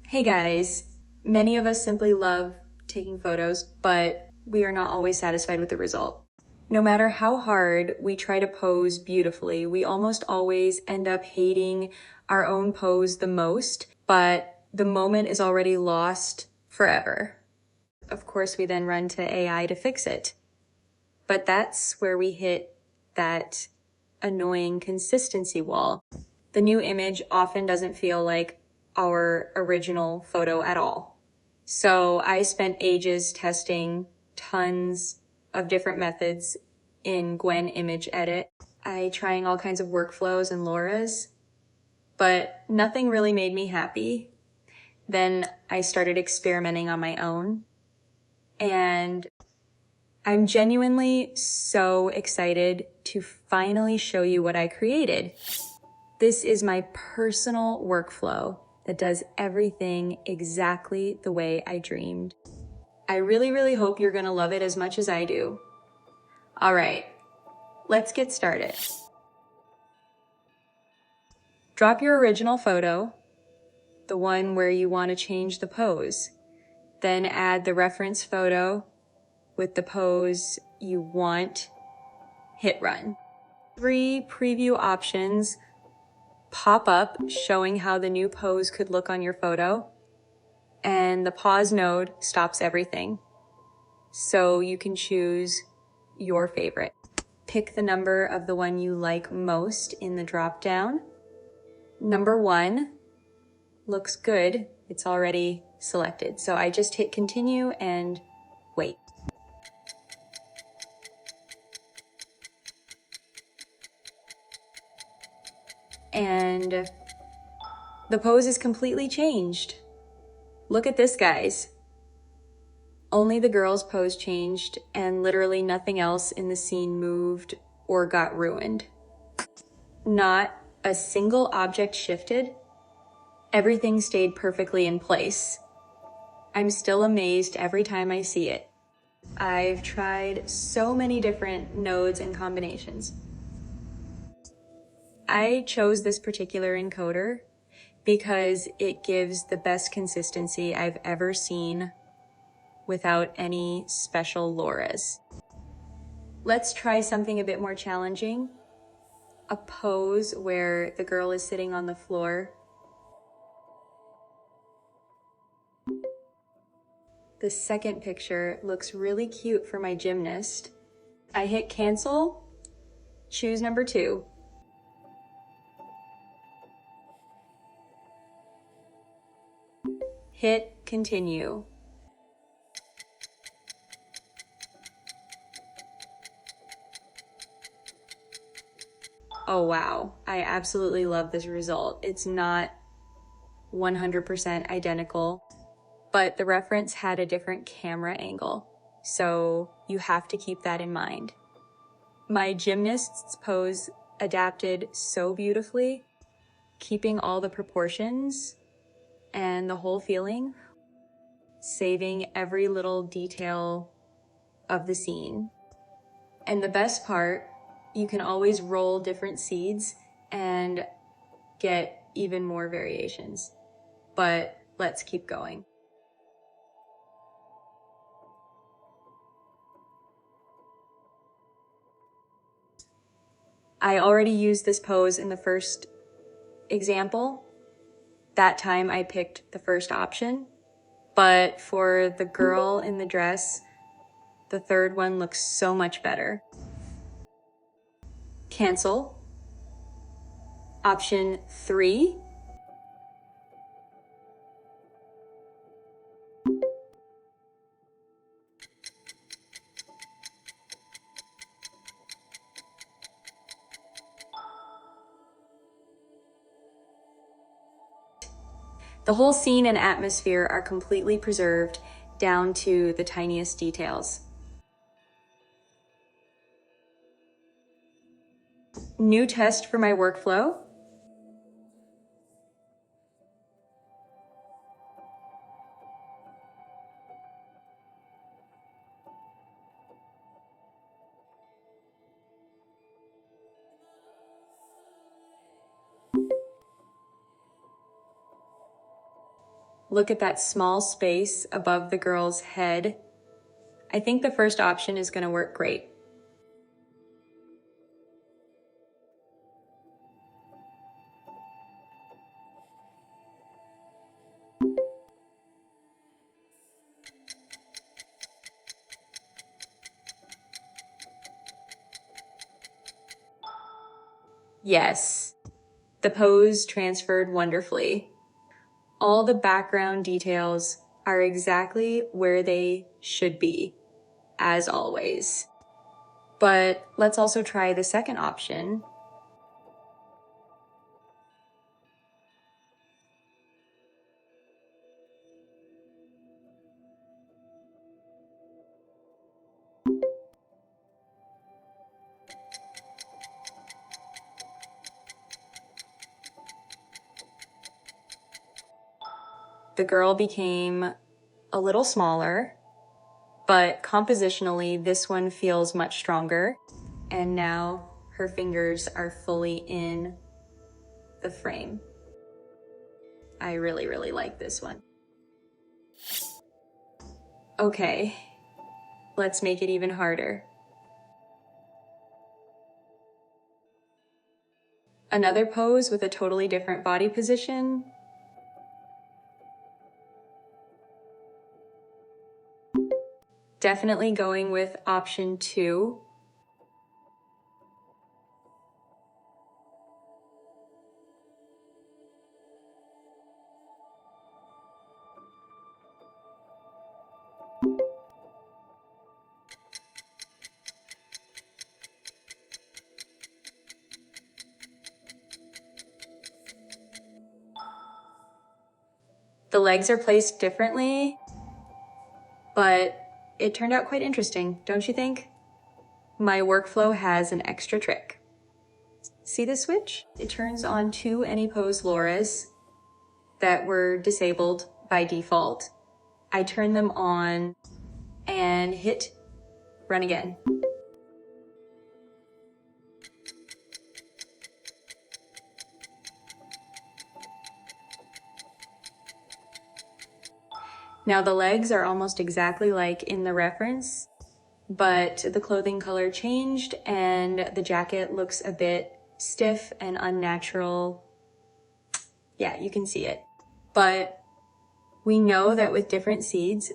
Hey guys, many of us simply love taking photos, but we are not always satisfied with the result. No matter how hard we try to pose beautifully, we almost always end up hating our own pose the most, but the moment is already lost forever. Of course, we then run to AI to fix it. But that's where we hit that annoying consistency wall. The new image often doesn't feel like our original photo at all. So I spent ages testing tons of different methods in Qwen-Image-Edit. I trying all kinds of workflows and Loras, but nothing really made me happy. Then I started experimenting on my own, and I'm genuinely so excited to finally show you what I created. This is my personal workflow that does everything exactly the way I dreamed. I really hope you're gonna love it as much as I do. All right, let's get started. Drop your original photo, the one where you want to change the pose. Then add the reference photo with the pose you want. Hit run. 3 preview options pop up showing how the new pose could look on your photo, and the pause node stops everything. So you can choose your favorite. Pick the number of the one you like most in the drop down. Number 1 looks good. It's already selected. So I just hit continue and wait. And the pose is completely changed. Look at this, guys. Only the girl's pose changed, and literally nothing else in the scene moved or got ruined. Not a single object shifted. Everything stayed perfectly in place. I'm still amazed every time I see it. I've tried so many different nodes and combinations. I chose this particular encoder because it gives the best consistency I've ever seen without any special Loras. Let's try something a bit more challenging. A pose where the girl is sitting on the floor. The second picture looks really cute for my gymnast. I hit cancel, choose number 2. Hit continue. Oh wow, I absolutely love this result. It's not 100% identical, but the reference had a different camera angle, so you have to keep that in mind. My gymnast's pose adapted so beautifully, keeping all the proportions and the whole feeling, saving every little detail of the scene. And the best part, you can always roll different seeds and get even more variations. But let's keep going. I already used this pose in the first example. That time I picked the first option, but for the girl in the dress, the third one looks so much better. Cancel. Option 3. The whole scene and atmosphere are completely preserved down to the tiniest details. New test for my workflow. Look at that small space above the girl's head. I think the first option is going to work great. Yes, the pose transferred wonderfully. All the background details are exactly where they should be, as always. But let's also try the second option. The girl became a little smaller, but compositionally, this one feels much stronger. And now her fingers are fully in the frame. I really, really like this one. Okay, let's make it even harder. Another pose with a totally different body position. Definitely going with option 2. The legs are placed differently, but it turned out quite interesting, don't you think? My workflow has an extra trick. See the switch? It turns on 2 AnyPose Loras that were disabled by default. I turn them on and hit run again. Now the legs are almost exactly like in the reference, but the clothing color changed and the jacket looks a bit stiff and unnatural. Yeah, you can see it. But we know that with different seeds,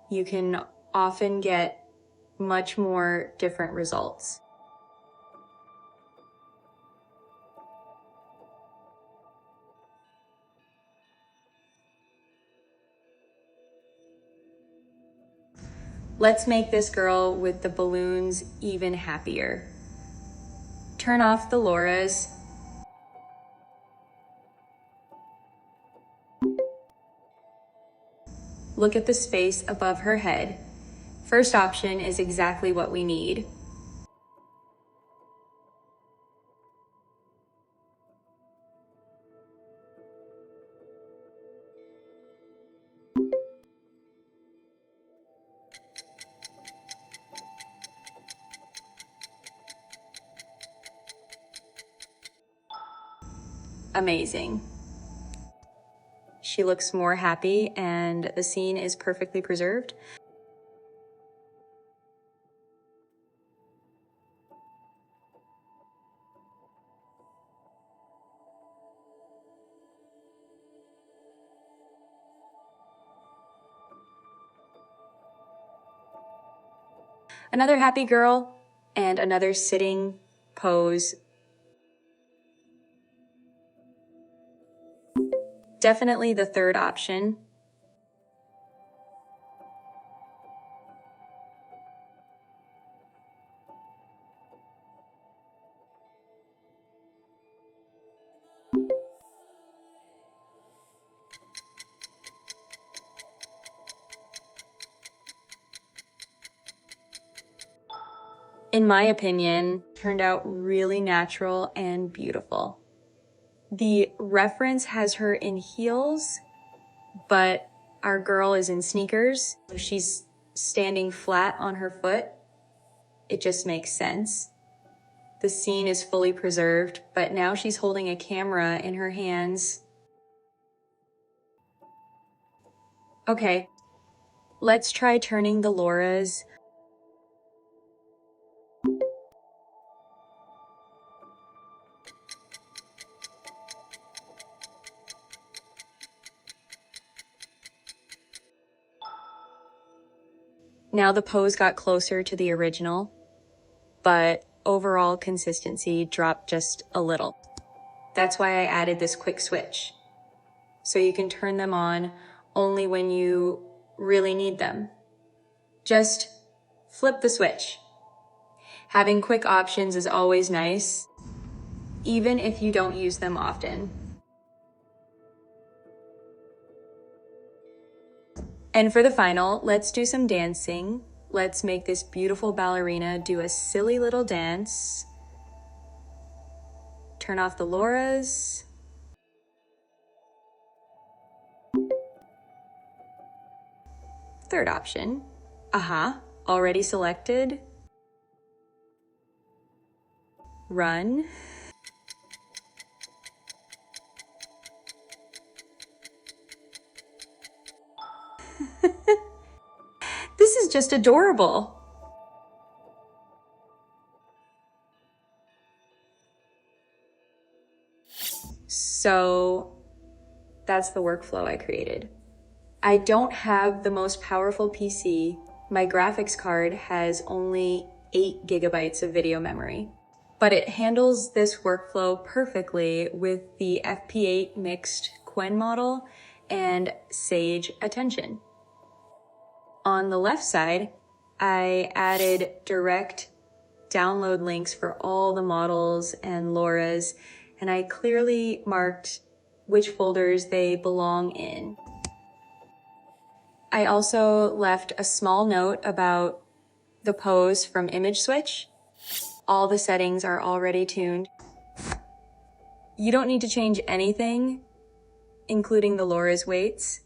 you can often get much more different results. Let's make this girl with the balloons even happier. Turn off the Loras. Look at the space above her head. First option is exactly what we need. Amazing. She looks more happy and the scene is perfectly preserved. Another happy girl and another sitting pose. Definitely the third option. In my opinion, turned out really natural and beautiful. The reference has her in heels, but our girl is in sneakers. She's standing flat on her foot. It just makes sense. The scene is fully preserved, but now she's holding a camera in her hands. Okay, let's try turning the Loras. Now the pose got closer to the original, but overall consistency dropped just a little. That's why I added this quick switch. So you can turn them on only when you really need them. Just flip the switch. Having quick options is always nice, even if you don't use them often. And for the final, let's do some dancing. Let's make this beautiful ballerina do a silly little dance. Turn off the Loras. Third option. Aha, already selected. Run. This is just adorable. So that's the workflow I created. I don't have the most powerful PC. My graphics card has only 8 gigabytes of video memory, but it handles this workflow perfectly with the FP8 mixed Qwen model and Sage Attention. On the left side, I added direct download links for all the models and Loras, and I clearly marked which folders they belong in. I also left a small note about the pose from Image Switch. All the settings are already tuned. You don't need to change anything, including the Lora's weights.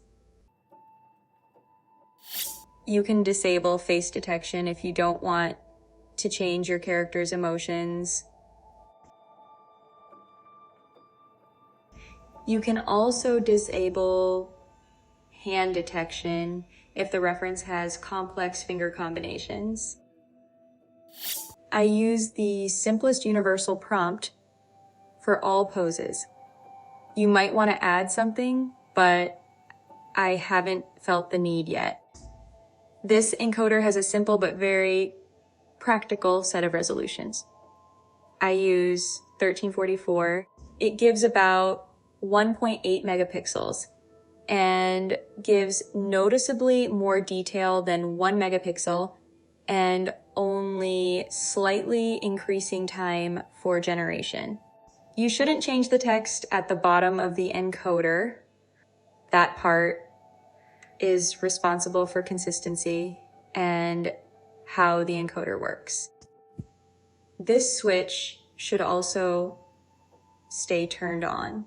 You can disable face detection if you don't want to change your character's emotions. You can also disable hand detection if the reference has complex finger combinations. I use the simplest universal prompt for all poses. You might want to add something, but I haven't felt the need yet. This encoder has a simple but very practical set of resolutions. I use 1344. It gives about 1.8 megapixels and gives noticeably more detail than 1 megapixel and only slightly increasing time for generation. You shouldn't change the text at the bottom of the encoder. That part is responsible for consistency and how the encoder works. This switch should also stay turned on.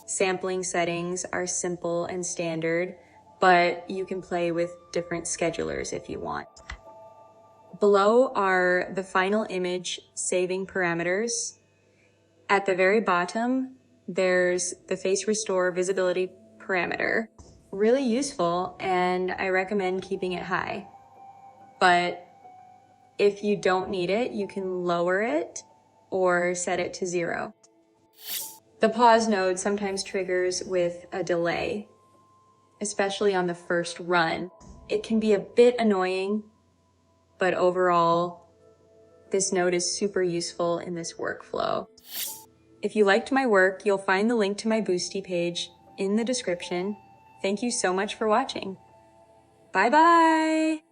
Sampling settings are simple and standard, but you can play with different schedulers if you want. Below are the final image saving parameters. At the very bottom, there's the face restore visibility parameter. Really useful, and I recommend keeping it high. But if you don't need it, you can lower it or set it to 0. The pause node sometimes triggers with a delay, especially on the first run. It can be a bit annoying, but overall, this node is super useful in this workflow. If you liked my work, you'll find the link to my Boosty page in the description. Thank you so much for watching. Bye-bye!